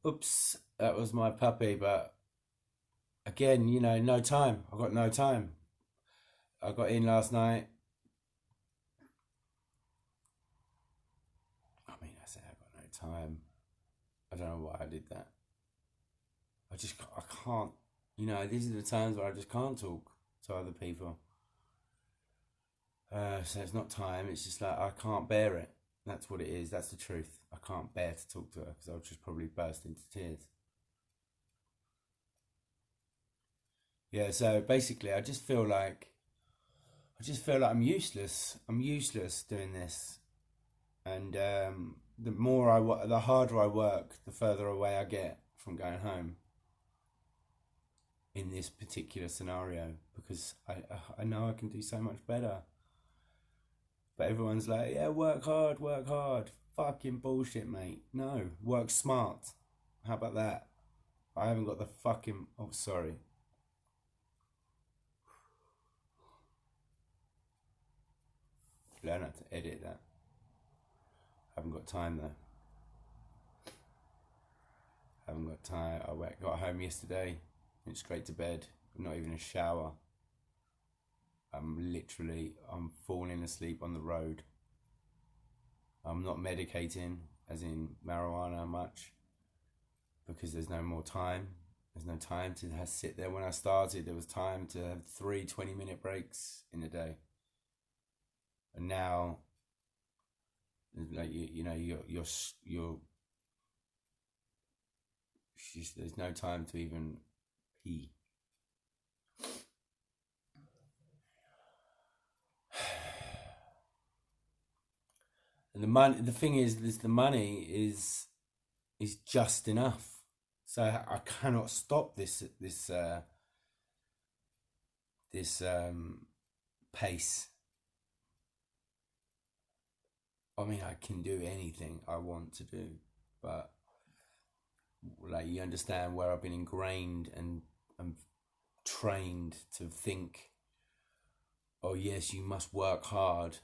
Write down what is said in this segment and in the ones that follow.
Oops, that was my puppy, but again, no time. I've got no time. I got in last night. I mean, I say I got no time. I don't know why I did that. I can't. These are the times where I just can't talk to other people. So it's not time. It's just like I can't bear it. That's what it is. That's the truth. I can't bear to talk to her because I'll just probably burst into tears. Yeah. So basically, I just feel like I'm useless. I'm useless doing this, and the harder I work, the further away I get from going home. In this particular scenario, because I know I can do so much better. But everyone's like, yeah, work hard, work hard. Fucking bullshit, mate. No, work smart. How about that? I haven't got the fucking. Oh, sorry. Learn how to edit that. I haven't got time though. I haven't got time. Got home yesterday, went straight to bed. Not even a shower. I'm falling asleep on the road. I'm not medicating, as in marijuana, much, because there's no more time. There's no time to sit there. When I started, there was time to have 3 20-minute breaks in a day, and now, like you're there's no time to even pee. And the thing is, the money is just enough. So I cannot stop this pace. I mean, I can do anything I want to do, but like you understand where I've been ingrained and trained to think, oh yes, you must work hard,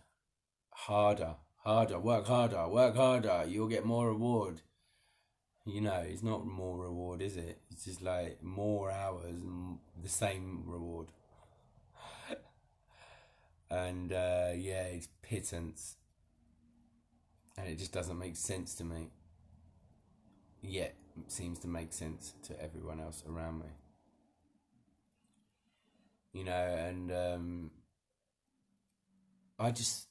harder, work harder, you'll get more reward. It's not more reward, is it? It's just like more hours and the same reward. And yeah, it's pittance. And it just doesn't make sense to me. Yet, it seems to make sense to everyone else around me. And I just,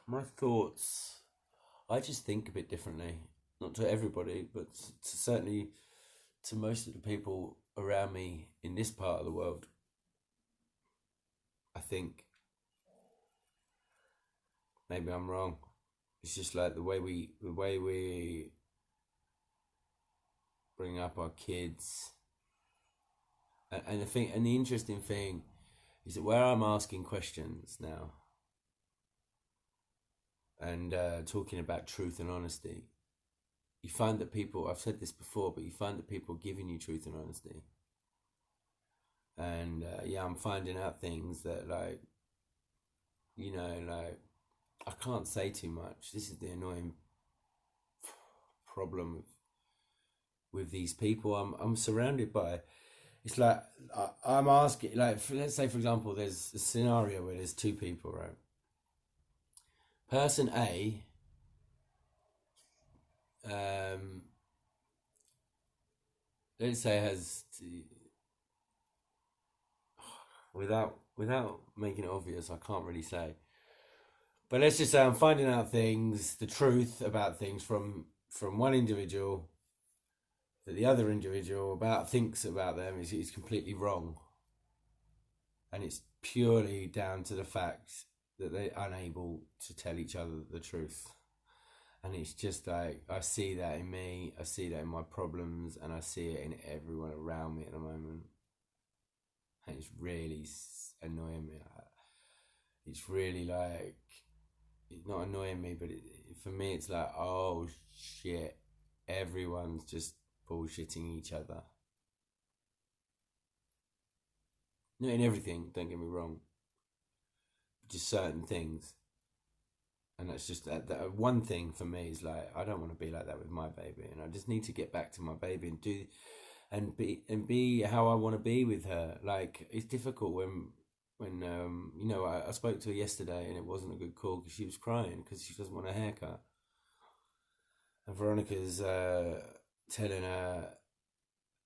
my thoughts, I just think a bit differently. Not to everybody, but certainly to most of the people around me in this part of the world. I think maybe I'm wrong. It's just like the way we bring up our kids, and the interesting thing is that where I'm asking questions now and talking about truth and honesty, you find that people. I've said this before, but you find that people are giving you truth and honesty, and yeah, I'm finding out things that like I can't say too much. This is the annoying problem with these people. I'm surrounded by. It's like I'm asking. Like, let's say for example, there's a scenario where there's two people, right? Person A, um, let's say has without making it obvious. I can't really say, but let's just say I'm finding out things, the truth about things from one individual that the other individual about thinks about them is completely wrong, and it's purely down to the fact that they're unable to tell each other the truth. And it's just like I see that in me, I see that in my problems, and I see it in everyone around me at the moment, and it's really annoying me. It's really like it's not annoying me, but for me it's like, oh shit, everyone's just bullshitting each other. Not in everything, don't get me wrong, just certain things. And that's just that one thing for me is like, I don't want to be like that with my baby, and I just need to get back to my baby and do and be how I want to be with her. Like, it's difficult when you know, I spoke to her yesterday and it wasn't a good call because she was crying because she doesn't want a haircut, and Veronica's telling her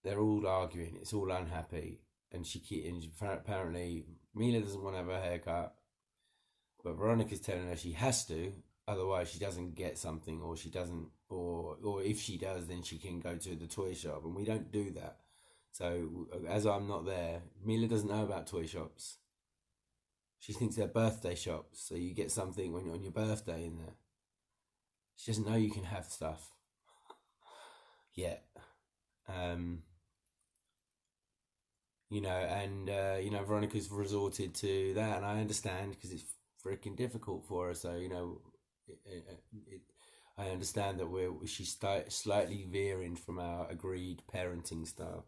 they're all arguing, it's all unhappy, and apparently Mila doesn't want to have a haircut, but Veronica's telling her she has to, otherwise she doesn't get something, or she doesn't, or if she does, then she can go to the toy shop, and we don't do that. So as I'm not there, Mila doesn't know about toy shops. She thinks they're birthday shops, so you get something when you're on your birthday in there. She doesn't know you can have stuff yet. You know, and you know, Veronica's resorted to that, and I understand because it's freaking difficult for her. So you know, I understand that she's slightly veering from our agreed parenting style,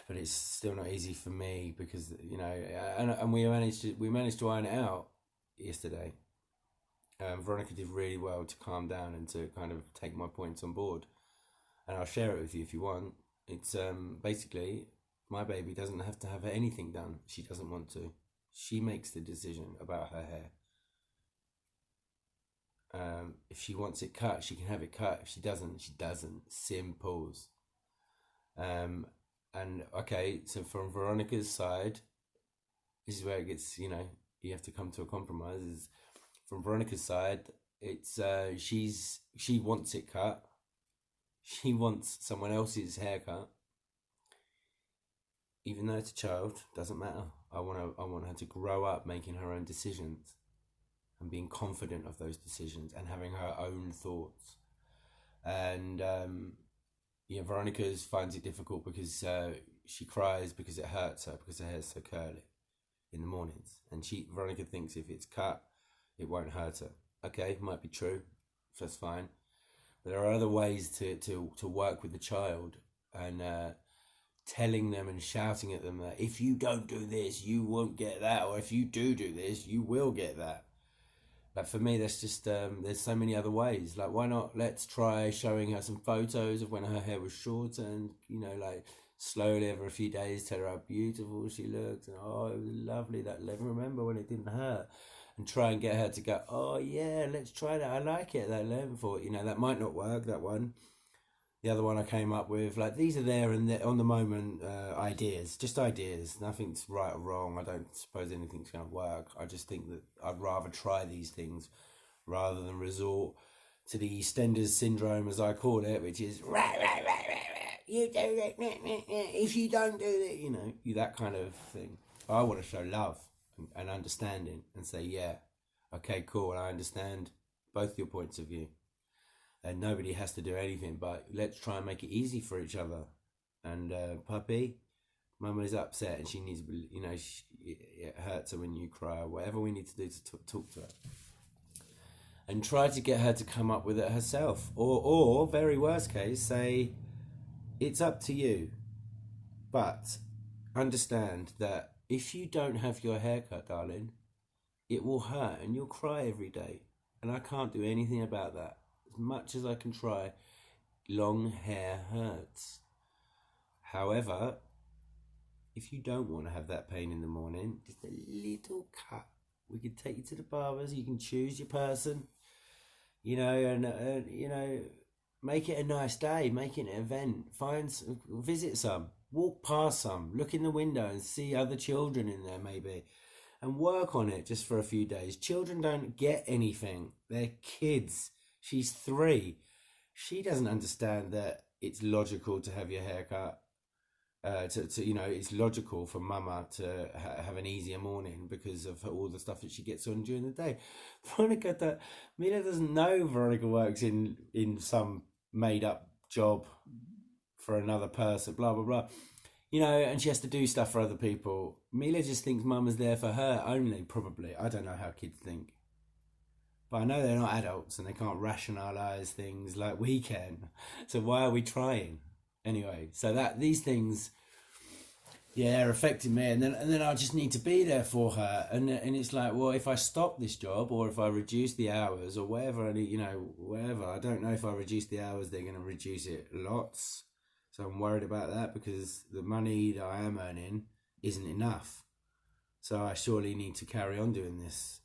but it's still not easy for me because you know, and we managed to iron it out yesterday. Veronica did really well to calm down and to kind of take my points on board, and I'll share it with you if you want. It's basically, my baby doesn't have to have anything done. She doesn't want to. She makes the decision about her hair. If she wants it cut, she can have it cut. If she doesn't, she doesn't. Simples. And okay, so from Veronica's side, this is where it gets, you know, you have to come to a compromise. Is from Veronica's side, it's she wants it cut. She wants someone else's haircut, even though it's a child. Doesn't matter. I want her to grow up making her own decisions, and being confident of those decisions, and having her own thoughts. And yeah, Veronica finds it difficult because she cries because it hurts her because her hair's so curly in the mornings, and Veronica thinks if it's cut, it won't hurt her. Okay, might be true. So that's fine. There are other ways to work with the child, and telling them and shouting at them that if you don't do this, you won't get that, or if you do this, you will get that. Like, for me, that's just there's so many other ways. Like, why not? Let's try showing her some photos of when her hair was shorter, and you know, like, slowly over a few days, tell her how beautiful she looks, and oh, it was lovely that level. Remember when it didn't hurt? And try and get her to go, oh yeah, let's try that. I like it, that 11-foot. You know, that might not work, that one. The other one I came up with, like, these are there and on the moment ideas, just ideas. Nothing's right or wrong. I don't suppose anything's going to work. I just think that I'd rather try these things rather than resort to the EastEnders syndrome, as I call it, which is, you do it, if you don't do it, you know, that kind of thing. I want to show love and understanding and say, yeah, okay, cool, I understand both your points of view, and nobody has to do anything, but let's try and make it easy for each other. And puppy, mama is upset and she needs, you know, it hurts her when you cry, or whatever we need to do to talk to her, and try to get her to come up with it herself, or very worst case, say it's up to you, but understand that if you don't have your haircut, darling, it will hurt and you'll cry every day. And I can't do anything about that. As much as I can try, long hair hurts. However, if you don't want to have that pain in the morning, just a little cut. We can take you to the barbers. You can choose your person, you know, and you know, make it a nice day. Make it an event. Visit some. Walk past some, look in the window and see other children in there maybe, and work on it just for a few days. Children don't get anything. They're kids. She's 3. She doesn't understand that it's logical to have your hair cut. You know, it's logical for mama to have an easier morning because of all the stuff that she gets on during the day. Mila doesn't know Veronica works in some made up job for another person, blah blah blah, you know, and she has to do stuff for other people. Mila just thinks mama's there for her only, probably. I don't know how kids think, but I know they're not adults and they can't rationalize things like we can. So why are we trying anyway? So that these things, yeah, are affecting me, and then I just need to be there for her, and it's like, well, if I stop this job or if I reduce the hours or whatever I need, whatever, I don't know if I reduce the hours, they're going to reduce it lots, so I'm worried about that because the money that I am earning isn't enough, so I surely need to carry on doing this.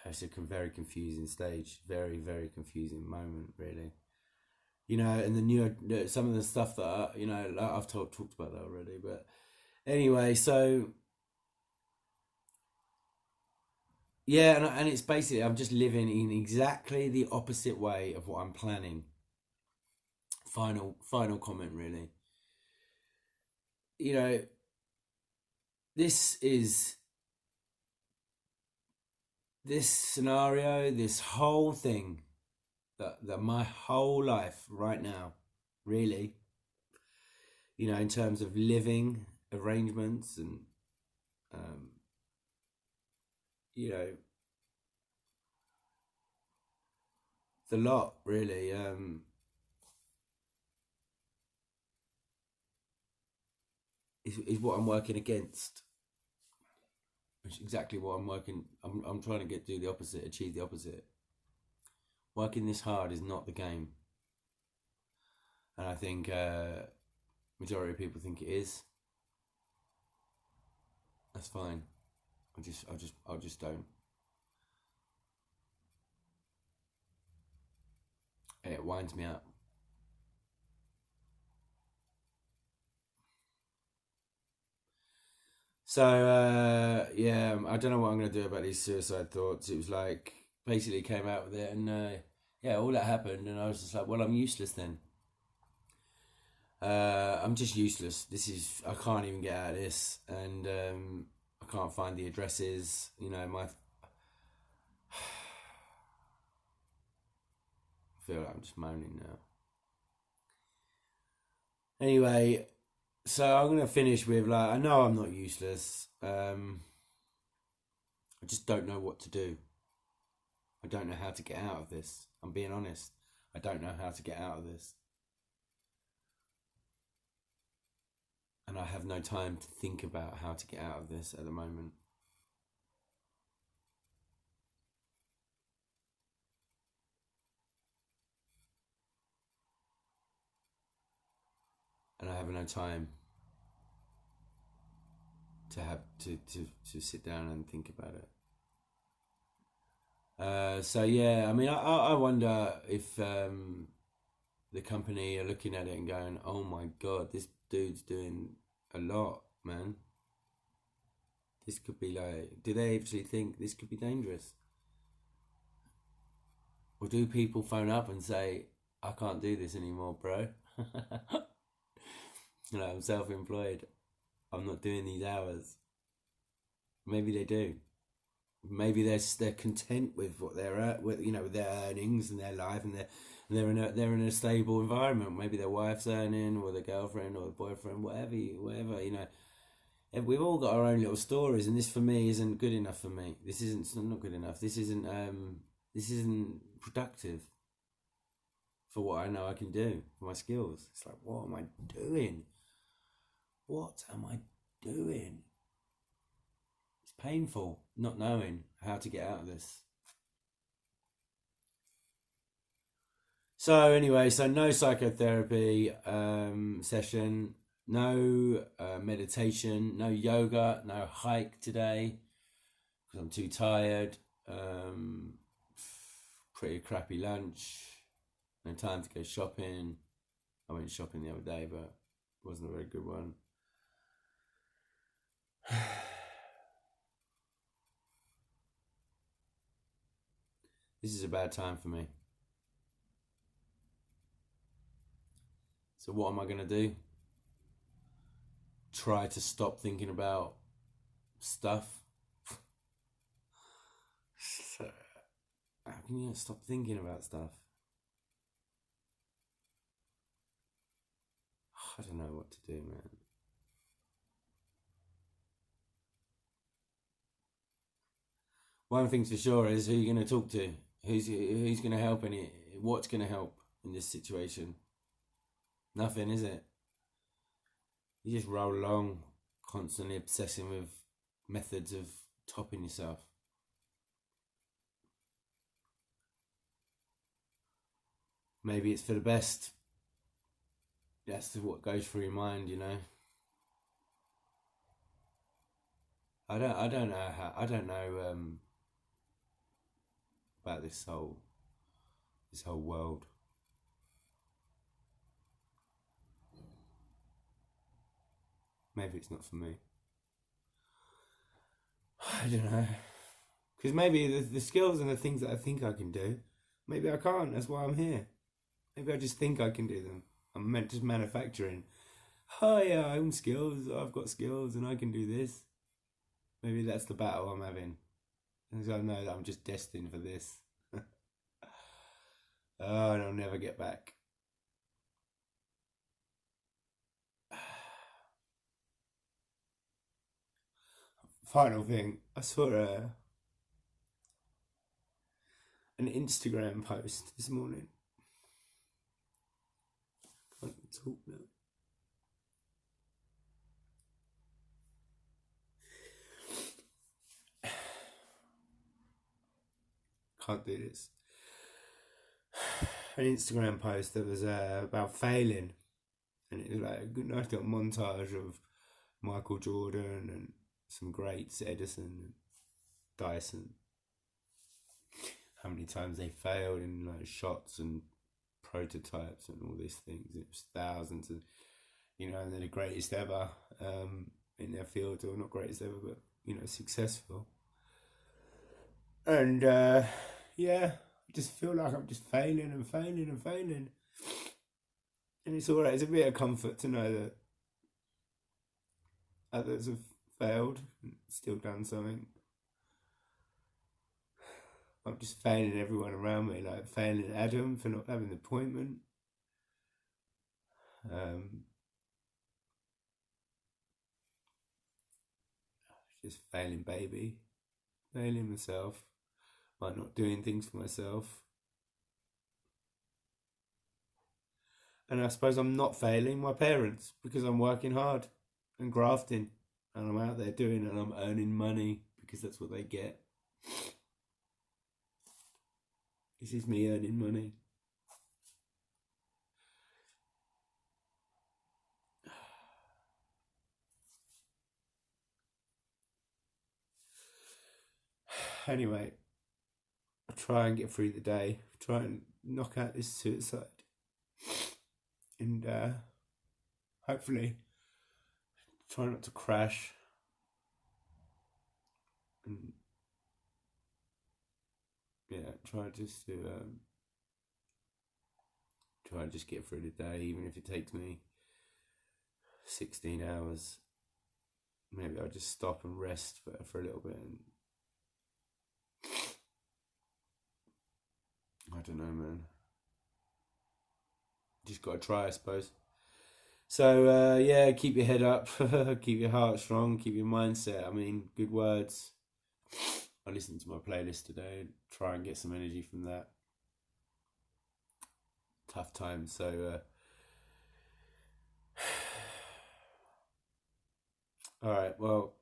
It's a very confusing stage, very very confusing moment, really. And the new some of the stuff that like I've talked about that already. But anyway, so yeah, and it's basically I'm just living in exactly the opposite way of what I'm planning. Final comment, really. You know, this is this scenario, this whole thing that my whole life right now, really, in terms of living arrangements and um, you know, the lot really is what I'm working against. Which is exactly what I'm working. I'm trying to do the opposite, achieve the opposite. Working this hard is not the game, and I think majority of people think it is. That's fine. I just don't. It winds me up. So yeah, I don't know what I'm gonna do about these suicide thoughts. It was like basically came out with it, and yeah, all that happened, and I was just like, well, I'm useless then. I'm just useless. I can't even get out of this, and I can't find the addresses. I feel like I'm just moaning now. Anyway, so I'm gonna finish with like I know I'm not useless. I just don't know what to do. I don't know how to get out of this. I'm being honest. I don't know how to get out of this, and I have no time to think about how to get out of this at the moment. And I have no time to sit down and think about it. So yeah, I mean, I wonder if the company are looking at it and going, "Oh my god, this dude's doing a lot, man. This could be like, do they actually think this could be dangerous, or do people phone up and say, I can't do this anymore, bro? I'm self-employed. I'm not doing these hours. Maybe they do. Maybe they're content with what they're at, with their earnings and their life, and they're in a stable environment. Maybe their wife's earning, or their girlfriend, or the boyfriend, whatever. We've all got our own little stories, and this for me isn't good enough for me. This isn't it's not good enough. This isn't productive for what I know I can do for my skills. It's like, what am I doing? What am I doing? It's painful not knowing how to get out of this. So anyway, no psychotherapy session, no meditation, no yoga, no hike today because I'm too tired. Pretty crappy lunch. No time to go shopping. I went shopping the other day, but it wasn't a very good one. This is a bad time for me. So what am I going to do? Try to stop thinking about stuff. So, how can you stop thinking about stuff? I don't know what to do, man. One thing's for sure is who you're going to talk to. Who's going to help what's going to help in this situation? Nothing, is it? You just roll along, constantly obsessing with methods of topping yourself. Maybe it's for the best. That's what goes through your mind, you know. I don't know how. I don't know about this whole world. Maybe it's not for me. I don't know. Because maybe the skills and the things that I think I can do, maybe I can't. That's why I'm here. Maybe I just think I can do them. I'm meant just manufacturing. Oh yeah, I own skills. I've got skills and I can do this. Maybe that's the battle I'm having. And so I know that I'm just destined for this. Oh, and I'll never get back. Final thing, I saw an Instagram post this morning. Can't talk now. Can't do this. An Instagram post that was about failing, and it was like a good nice little montage of Michael Jordan and some greats, Edison and Dyson. How many times they failed in like shots and prototypes and all these things. It was thousands, and and they're the greatest ever in their field, or not greatest ever, but successful. And yeah, I just feel like I'm just failing and failing and failing. And it's alright, it's a bit of comfort to know that others have failed and still done something. I'm just failing everyone around me, like failing Adam for not having the appointment. Um, just failing baby, failing myself by not doing things for myself. And I suppose I'm not failing my parents because I'm working hard and grafting and I'm out there doing and I'm earning money because that's what they get. This is me earning money. Anyway, I try and get through the day, try and knock out this suicide. And hopefully try not to crash and yeah, try just to try and just get through the day, even if it takes me 16 hours. Maybe I'll just stop and rest for a little bit. And I don't know, man. Just gotta try, I suppose. So yeah, keep your head up, keep your heart strong, keep your mindset. I mean, good words. I listened to my playlist today, try and get some energy from that. Tough times, so all right, well,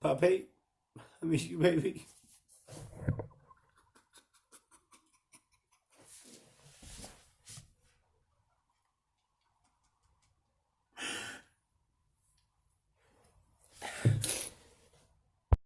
puppy, I miss you, baby.